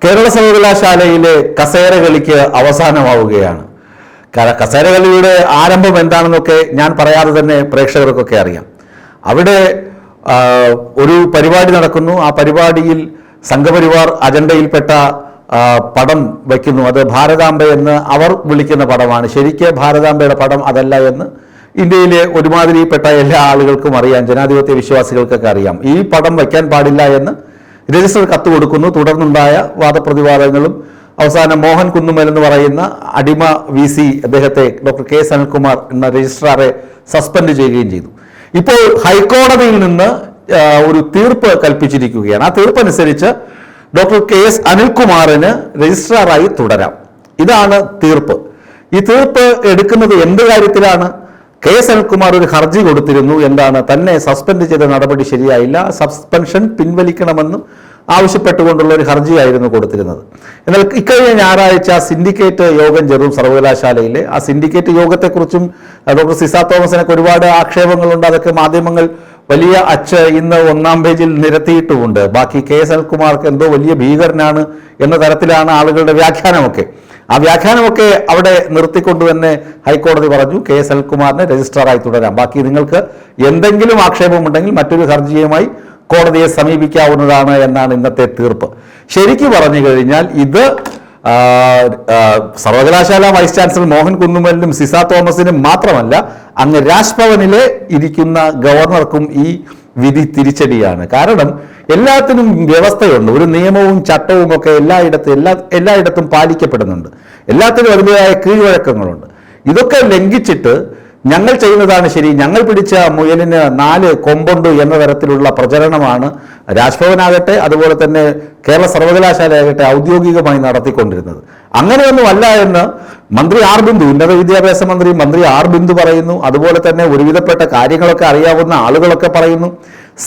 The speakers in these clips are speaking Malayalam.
കേരള സർവകലാശാലയിലെ കസേര കളിക്ക് അവസാനമാവുകയാണ്. കസേര കളിയുടെ ആരംഭം എന്താണെന്നൊക്കെ ഞാൻ പറയാതെ തന്നെ പ്രേക്ഷകർക്കൊക്കെ അറിയാം. അവിടെ ഒരു പരിപാടി നടക്കുന്നു. ആ പരിപാടിയിൽ സംഘപരിവാർ അജണ്ടയിൽപ്പെട്ട പടം വയ്ക്കുന്നു. അത് ഭാരതാംബ എന്ന് അവർ വിളിക്കുന്ന പടമാണ്. ശരിക്ക് ഭാരതാംബയുടെ പടം അതല്ല എന്ന് ഇന്ത്യയിലെ ഒരുമാതിരിപ്പെട്ട എല്ലാ ആളുകൾക്കും അറിയാം, ജനാധിപത്യ വിശ്വാസികൾക്കൊക്കെ അറിയാം. ഈ പടം വയ്ക്കാൻ പാടില്ല എന്ന് രജിസ്റ്റർ കത്ത് കൊടുക്കുന്നു. തുടർന്നുണ്ടായ വാദപ്രതിവാദങ്ങളും അവസാനം മോഹൻ കുന്നുമൽ എന്ന് പറയുന്ന അടിമ VC അദ്ദേഹത്തെ ഡോക്ടർ K സനൽകുമാർ എന്ന രജിസ്ട്രാറെ സസ്പെൻഡ് ചെയ്യുകയും ചെയ്തു. ഇപ്പോൾ ഹൈക്കോടതിയിൽ നിന്ന് ഒരു തീർപ്പ് കൽപ്പിച്ചിരിക്കുകയാണ്. ആ തീർപ്പനുസരിച്ച് ഡോക്ടർ KS അനിൽകുമാറിന് രജിസ്ട്രാറായി തുടരാം. ഇതാണ് തീർപ്പ്. ഈ തീർപ്പ് എടുക്കുന്നത് എന്ത് കാര്യത്തിലാണ്? KS അനിൽകുമാർ ഒരു ഹർജി കൊടുത്തിരുന്നു. എന്താണ്? തന്നെ സസ്പെൻഡ് ചെയ്ത നടപടി ശരിയായില്ല, സസ്പെൻഷൻ പിൻവലിക്കണമെന്ന് ആവശ്യപ്പെട്ടുകൊണ്ടുള്ള ഒരു ഹർജിയായിരുന്നു കൊടുത്തിരുന്നത്. എന്നാൽ ഇക്കഴിഞ്ഞ ഞായറാഴ്ച സിൻഡിക്കേറ്റ് യോഗം ചേർന്നു സർവകലാശാലയിലെ. ആ സിൻഡിക്കേറ്റ് യോഗത്തെക്കുറിച്ചും ഡോക്ടർ സിസ തോമസിനൊക്കെ ഒരുപാട് ആക്ഷേപങ്ങളുണ്ട്. അതൊക്കെ മാധ്യമങ്ങൾ വലിയ ഇന്ന് 1-ാം പേജിൽ നിരത്തിയിട്ടുമുണ്ട്. ബാക്കി KS അനിൽകുമാർക്ക് എന്തോ വലിയ ഭീകരനാണ് എന്ന തരത്തിലാണ് ആളുകളുടെ വ്യാഖ്യാനമൊക്കെ. ആ വ്യാഖ്യാനമൊക്കെ അവിടെ നിർത്തിക്കൊണ്ട് തന്നെ ഹൈക്കോടതി പറഞ്ഞു KS അനിൽകുമാറിനെ രജിസ്ട്രാറായി തുടരാം. ബാക്കി നിങ്ങൾക്ക് എന്തെങ്കിലും ആക്ഷേപമുണ്ടെങ്കിൽ മറ്റൊരു ഹർജിയുമായി കോടതിയെ സമീപിക്കാവുന്നതാണ് എന്നാണ് ഇന്നത്തെ തീർപ്പ്. ശരിക്കു പറഞ്ഞു കഴിഞ്ഞാൽ ഇത് സർവകലാശാല വൈസ് ചാൻസലർ മോഹൻ കുന്നുമലിനും സിസ തോമസിനും മാത്രമല്ല, അങ്ങ് രാജ്ഭവനിലെ ഇരിക്കുന്ന ഗവർണർക്കും ഈ വിധി തിരിച്ചടിയാണ്. കാരണം എല്ലാത്തിനും വ്യവസ്ഥയുണ്ട്. ഒരു നിയമവും ചട്ടവും ഒക്കെ എല്ലായിടത്തും പാലിക്കപ്പെടുന്നുണ്ട്. എല്ലാത്തിനും അതിൻ്റെതായ കീഴ്വഴക്കങ്ങളുണ്ട്. ഇതൊക്കെ ലംഘിച്ചിട്ട് ഞങ്ങൾ ചെയ്യുന്നതാണ് ശരി, ഞങ്ങൾ പിടിച്ച മുയലിന് 4 കൊമ്പുണ്ട് എന്ന തരത്തിലുള്ള പ്രചരണമാണ് രാജ്ഭവനാകട്ടെ അതുപോലെ തന്നെ കേരള സർവകലാശാലയാകട്ടെ ഔദ്യോഗികമായി നടത്തിക്കൊണ്ടിരുന്നത്. അങ്ങനെയൊന്നുമല്ല എന്ന് മന്ത്രി ആർ ബിന്ദു, ഉന്നത വിദ്യാഭ്യാസ മന്ത്രി ആർ ബിന്ദു പറയുന്നു. അതുപോലെ തന്നെ ഒരുവിധപ്പെട്ട കാര്യങ്ങളൊക്കെ അറിയാവുന്ന ആളുകളൊക്കെ പറയുന്നു.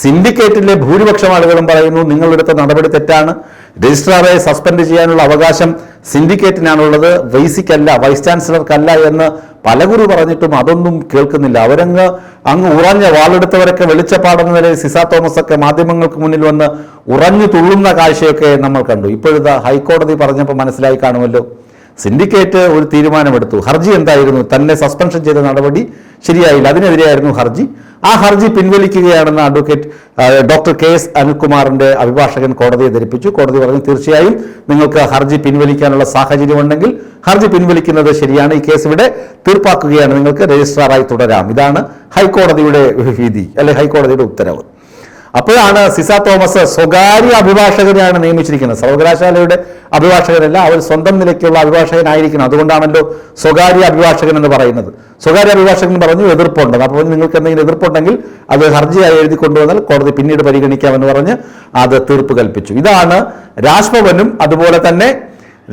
സിൻഡിക്കേറ്റിലെ ഭൂരിപക്ഷം ആളുകളും പറയുന്നു നിങ്ങളെടുത്ത നടപടി തെറ്റാണ്. രജിസ്ട്രാറെ സസ്പെൻഡ് ചെയ്യാനുള്ള അവകാശം സിൻഡിക്കേറ്റിനാണുള്ളത്, VC-ക്കല്ല, വൈസ് ചാൻസലർക്കല്ല എന്ന് പലകുറി പറഞ്ഞിട്ടും അതൊന്നും കേൾക്കുന്നില്ല. അങ്ങ് ഉറഞ്ഞ വാളെടുത്തവരൊക്കെ വെളിച്ചപ്പാടെന്ന നിലയിൽ സിസ തോമസ് ഒക്കെ മാധ്യമങ്ങൾക്ക് മുന്നിൽ വന്ന് ഉറഞ്ഞു തുള്ളുന്ന കാഴ്ചയൊക്കെ നമ്മൾ കണ്ടു. ഇപ്പോഴത്തെ ഹൈക്കോടതി പറഞ്ഞപ്പോൾ മനസ്സിലായി കാണുമല്ലോ. സിൻഡിക്കേറ്റ് ഒരു തീരുമാനമെടുത്തു. ഹർജി എന്തായിരുന്നു? തന്നെ സസ്പെൻഷൻ ചെയ്ത നടപടി ശരിയായില്ല, അതിനെതിരെയായിരുന്നു ഹർജി. ആ ഹർജി പിൻവലിക്കുകയാണെന്ന് അഡ്വക്കേറ്റ് ഡോക്ടർ KS അനിൽകുമാറിന്റെ അഭിഭാഷകൻ കോടതിയെ ധരിപ്പിച്ചു. കോടതി പറഞ്ഞു തീർച്ചയായും നിങ്ങൾക്ക് ഹർജി പിൻവലിക്കാനുള്ള സാഹചര്യമുണ്ടെങ്കിൽ ഹർജി പിൻവലിക്കുന്നത് ശരിയാണ്. ഈ കേസ് ഇവിടെ തീർപ്പാക്കുകയാണ്, നിങ്ങൾക്ക് രജിസ്ട്രാറായി തുടരാം. ഇതാണ് ഹൈക്കോടതിയുടെ വിധി, അല്ലെ ഹൈക്കോടതിയുടെ ഉത്തരവ്. അപ്പോഴാണ് സിസ തോമസ് സ്വകാര്യ അഭിഭാഷകനെയാണ് നിയമിച്ചിരിക്കുന്നത്. സർവകലാശാലയുടെ അഭിഭാഷകനല്ല, അവർ സ്വന്തം നിലയ്ക്കുള്ള അഭിഭാഷകനായിരിക്കണം. അതുകൊണ്ടാണല്ലോ സ്വകാര്യ അഭിഭാഷകൻ എന്ന് പറയുന്നത്. സ്വകാര്യ അഭിഭാഷകൻ പറഞ്ഞു എതിർപ്പുണ്ട്. അപ്പോൾ നിങ്ങൾക്ക് എന്തെങ്കിലും എതിർപ്പുണ്ടെങ്കിൽ അത് ഹർജിയായി എഴുതി കൊണ്ടുവന്നാൽ കോടതി പിന്നീട് പരിഗണിക്കാമെന്ന് പറഞ്ഞ് അത് തീർപ്പ് കൽപ്പിച്ചു. ഇതാണ് രാജ്ഭവനും അതുപോലെ തന്നെ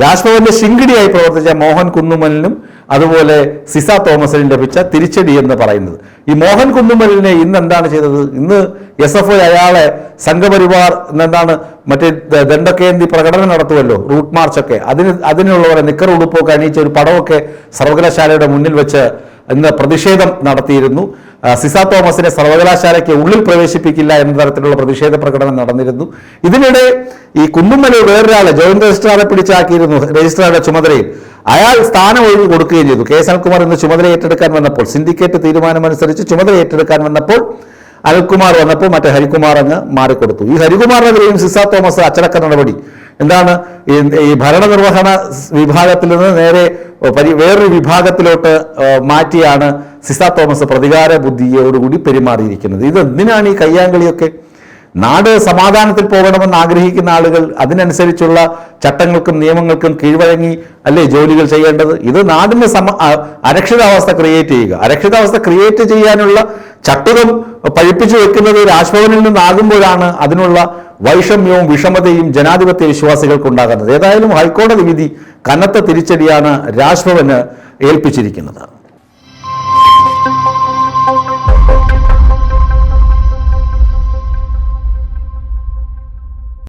രാജ്ഭവന്റെ ശിങ്കിടിയായി പ്രവർത്തിച്ച മോഹൻ കുന്നുമലിനും അതുപോലെ സിസ തോമസിനും ലഭിച്ച തിരിച്ചടി എന്ന് പറയുന്നത്. ഈ മോഹൻ കുന്നുമലിനെ ഇന്ന് എന്താണ് ചെയ്തത്? ഇന്ന് SFI അയാളെ സംഘപരിവാർ മറ്റേ ദണ്ഡക്കേന്തി പ്രകടനം നടത്തുമല്ലോ, റൂട്ട് മാർച്ചൊക്കെ, അതിനുള്ളവരെ നിക്കർ ഉടുപ്പൊക്കെ അണിയിച്ച ഒരു പടമൊക്കെ സർവകലാശാലയുടെ മുന്നിൽ വെച്ച് ഇന്ന് പ്രതിഷേധം നടത്തിയിരുന്നു. സിസ തോമസിനെ സർവകലാശാലയ്ക്ക് ഉള്ളിൽ പ്രവേശിപ്പിക്കില്ല എന്ന തരത്തിലുള്ള പ്രതിഷേധ പ്രകടനം നടന്നിരുന്നു. ഇതിനിടെ ഈ കുന്നുമല വേറൊരാളെ ജോയിന്റ് രജിസ്ട്രാറെ പിടിച്ചാക്കിയിരുന്നു രജിസ്ട്രാറുടെ ചുമതലയിൽ. അയാൾ സ്ഥാനം ഒഴിവ് കൊടുക്കുകയും ചെയ്തു. KS അനിൽകുമാർ ഇന്ന് ചുമതല ഏറ്റെടുക്കാൻ വന്നപ്പോൾ, സിൻഡിക്കേറ്റ് തീരുമാനമനുസരിച്ച് ചുമതല ഏറ്റെടുക്കാൻ വന്നപ്പോൾ അനിൽകുമാർ വന്നപ്പോൾ മറ്റേ ഹരികുമാർ അങ്ങ് മാറിക്കൊടുത്തു. ഈ ഹരികുമാറിനെതിരെയും സിസ തോമസ് അച്ചടക്ക നടപടി. എന്താണ്? ഈ ഭരണനിർവഹണ വിഭാഗത്തിൽ നിന്ന് നേരെ വേറൊരു വിഭാഗത്തിലോട്ട് മാറ്റിയാണ് സിസ തോമസ് പ്രതികാര ബുദ്ധിയോടുകൂടി പെരുമാറിയിരിക്കുന്നത്. ഇത് എന്തിനാണ് ഈ കയ്യാങ്കളിയൊക്കെ? നാട് സമാധാനത്തിൽ പോകണമെന്ന് ആഗ്രഹിക്കുന്ന ആളുകൾ അതിനനുസരിച്ചുള്ള ചട്ടങ്ങൾക്കും നിയമങ്ങൾക്കും കീഴ്വഴങ്ങി അല്ലേ ജോലികൾ ചെയ്യേണ്ടത്? ഇത് നാടിന് അരക്ഷിതാവസ്ഥ ക്രിയേറ്റ് ചെയ്യുക. അരക്ഷിതാവസ്ഥ ക്രിയേറ്റ് ചെയ്യാനുള്ള ചട്ടുകം പഴിപ്പിച്ചു വെക്കുന്നത് രാജ്ഭവനിൽ നിന്നാകുമ്പോഴാണ് അതിനുള്ള വൈഷമ്യവും വിഷമതയും ജനാധിപത്യ വിശ്വാസികൾക്കുണ്ടാകുന്നത്. ഏതായാലും ഹൈക്കോടതി വിധി കനത്ത തിരിച്ചടിയാണ് രാജ്ഭവന് ഏൽപ്പിച്ചിരിക്കുന്നത്.